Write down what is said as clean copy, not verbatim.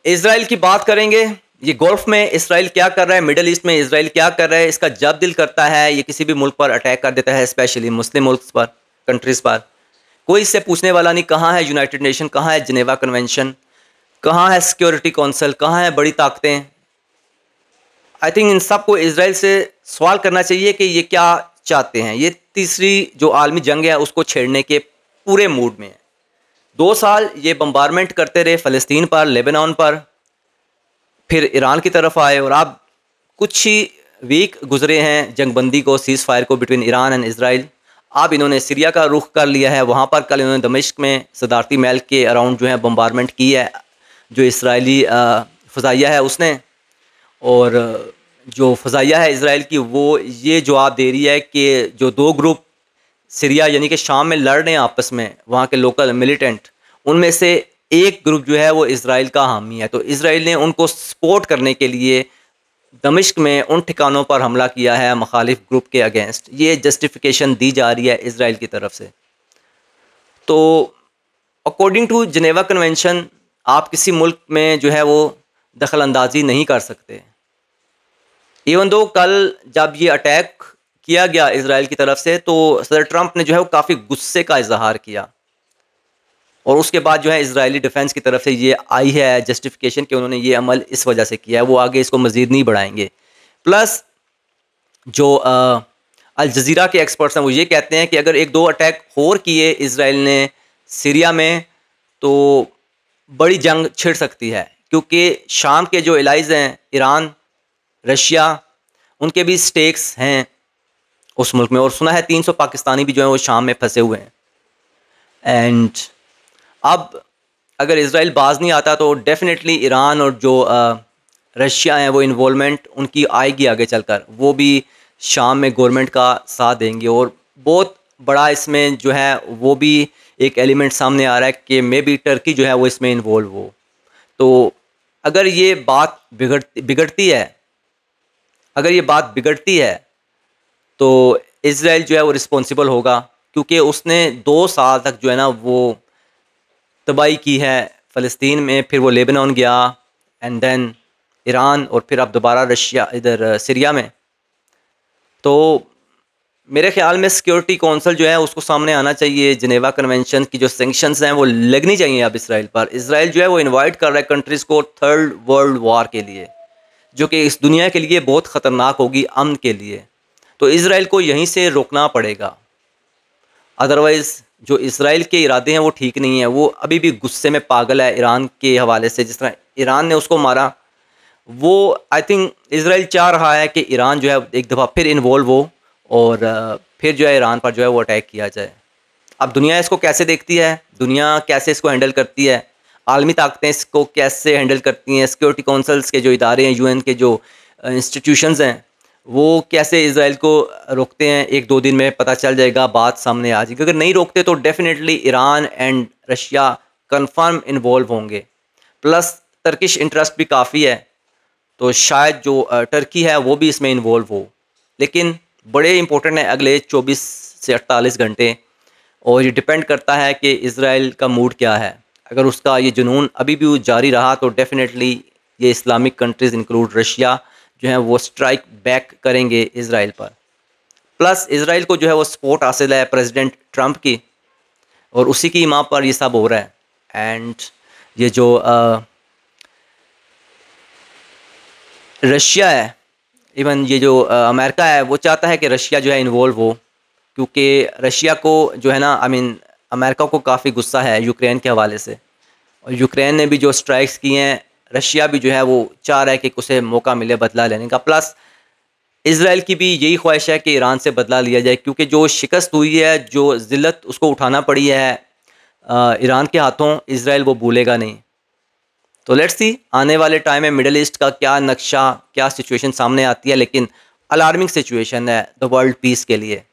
Israel की बात करेंगे। ये गल्फ में इसराइल क्या कर रहा है, मिडल ईस्ट में इसराइल क्या कर रहा है, इसका जब दिल करता है ये किसी भी मुल्क पर अटैक कर देता है, स्पेशली मुस्लिम मुल्क पर, कंट्रीज़ पर। कोई इससे पूछने वाला नहीं कहाँ है यूनाइटेड नेशन, कहाँ है जिनेवा कन्वेंशन, कहाँ है सिक्योरिटी काउंसिल, कहाँ है बड़ी ताकतें। आई थिंक इन सब को इसराइल से सवाल करना चाहिए कि ये क्या चाहते हैं। ये तीसरी जो आलमी जंग है उसको छेड़ने के पूरे मूड में है। 2 साल ये बम्बारमेंट करते रहे फ़लस्तीन पर, लेबनान पर, फिर ईरान की तरफ आए और अब कुछ ही वीक गुजरे हैं जंगबंदी को, सीज़ फायर को बिटवीन ईरान एंड इसराइल। अब इन्होंने सीरिया का रुख कर लिया है। वहाँ पर कल इन्होंने दमिश्क में सदारती महल के अराउंड जो है बम्बारमेंट की है, जो इसराइली फ़ज़ाइया है उसने। और जो फ़ज़ाइया है इसराइल की वो ये जवाब दे रही है कि जो 2 ग्रुप सीरिया यानी कि शाम में लड़ रहे हैं आपस में, वहाँ के लोकल मिलिटेंट, उनमें से एक ग्रुप जो है वो इसराइल का हामी है। तो इसराइल ने उनको सपोर्ट करने के लिए दमिश्क में उन ठिकानों पर हमला किया है मुखालिफ ग्रुप के अगेंस्ट। ये जस्टिफिकेशन दी जा रही है इसराइल की तरफ से। तो अकॉर्डिंग टू जिनेवा कन्वेंशन आप किसी मुल्क में जो है वो दखल अंदाजी नहीं कर सकते। इवन दो कल जब ये अटैक किया गया इसराइल की तरफ से तो सदर ट्रंप ने जो है वो काफ़ी गुस्से का इजहार किया, और उसके बाद जो है इजरायली डिफेंस की तरफ से ये आई है जस्टिफिकेशन कि उन्होंने ये अमल इस वजह से किया है, वो आगे इसको मज़ीद नहीं बढ़ाएंगे। प्लस जो अल जज़ीरा के एक्सपर्ट्स हैं वो ये कहते हैं कि अगर 1-2 अटैक और किए इसराइल ने सीरिया में तो बड़ी जंग छिड़ सकती है, क्योंकि शाम के जो एलाइज हैं ईरान, रशिया, उनके भी स्टेक्स हैं उस मुल्क में, और सुना है 300 पाकिस्तानी भी जो है वो शाम में फंसे हुए हैं। एंड अब अगर इसराइल बाज नहीं आता तो डेफिनेटली ईरान और जो रशिया हैं वो इन्वॉल्वमेंट उनकी आएगी आगे चलकर, वो भी शाम में गवर्नमेंट का साथ देंगे। और बहुत बड़ा इसमें जो है वो भी एक एलिमेंट सामने आ रहा है कि मे बी टर्की जो है वो इसमें इन्वॉल्व हो। तो अगर ये बात बिगड़ती है, अगर ये बात बिगड़ती है तो इसराइल जो है वो रिस्पॉन्सिबल होगा, क्योंकि उसने 2 साल तक जो है ना वो तबाही की है फ़लस्तीन में, फिर वो लेबनान गया एंड देन ईरान, और फिर अब दोबारा रशिया इधर सीरिया में। तो मेरे ख्याल में सिक्योरिटी काउंसिल जो है उसको सामने आना चाहिए। जिनेवा कन्वेंशन की जो सैंक्शंस हैं वो लगनी चाहिए अब इसराइल पर। इसराइल जो है वो इनवाइट कर रहा है कंट्रीज़ को 3rd वर्ल्ड वॉर के लिए, जो कि इस दुनिया के लिए बहुत ख़तरनाक होगी अमन के लिए। तो इसराइल को यहीं से रोकना पड़ेगा, अदरवाइज़ जो इसराइल के इरादे हैं वो ठीक नहीं है। वो अभी भी गुस्से में पागल है ईरान के हवाले से, जिस तरह ईरान ने उसको मारा। वो आई थिंक इसराइल चाह रहा है कि ईरान जो है एक दफ़ा फिर इन्वॉल्व हो और फिर जो है ईरान पर जो है वो अटैक किया जाए। अब दुनिया इसको कैसे देखती है, दुनिया कैसे इसको हैंडल करती है, आलमी ताकतें इसको कैसे हैंडल करती हैं, सिक्योरिटी काउंसिल्स के जो इदारे हैं, यूएन के जो इंस्टीट्यूशंस हैं, वो कैसे इसराइल को रोकते हैं, 1-2 दिन में पता चल जाएगा, बात सामने आ जाएगी। अगर नहीं रोकते तो definitely Iran and Russia confirm involve होंगे। प्लस टर्किश इंटरेस्ट भी काफ़ी है, तो शायद जो टर्की है वो भी इसमें इन्वॉल्व हो। लेकिन बड़े इंपॉर्टेंट है अगले 24 से 48 घंटे, और ये डिपेंड करता है कि इसराइल का मूड क्या है। अगर उसका ये जुनून अभी भी जारी रहा तो डेफिनेटली ये इस्लामिक कंट्रीज़ इंक्लूड रशिया जो है वो स्ट्राइक बैक करेंगे इसराइल पर। प्लस इसराइल को जो है वो सपोर्ट हासिल है प्रेसिडेंट ट्रंप की, और उसी की माँ पर ये सब हो रहा है। एंड ये जो रशिया है, इवन ये जो अमेरिका है, वो चाहता है कि रशिया जो है इन्वॉल्व हो, क्योंकि रशिया को जो है ना अमेरिका को काफ़ी गुस्सा है यूक्रेन के हवाले से, और यूक्रेन ने भी जो स्ट्राइक्स किए हैं, रशिया भी जो है वो चाह रहा है कि उसे मौका मिले बदला लेने का। प्लस इसराइल की भी यही ख्वाहिश है कि ईरान से बदला लिया जाए, क्योंकि जो शिकस्त हुई है, जो ज़िल्लत उसको उठाना पड़ी है ईरान के हाथों, इसराइल वो भूलेगा नहीं। तो लेट्स सी आने वाले टाइम में मिडल ईस्ट का क्या नक्शा, क्या सिचुएशन सामने आती है, लेकिन अलार्मिंग सिचुएशन है द वर्ल्ड पीस के लिए।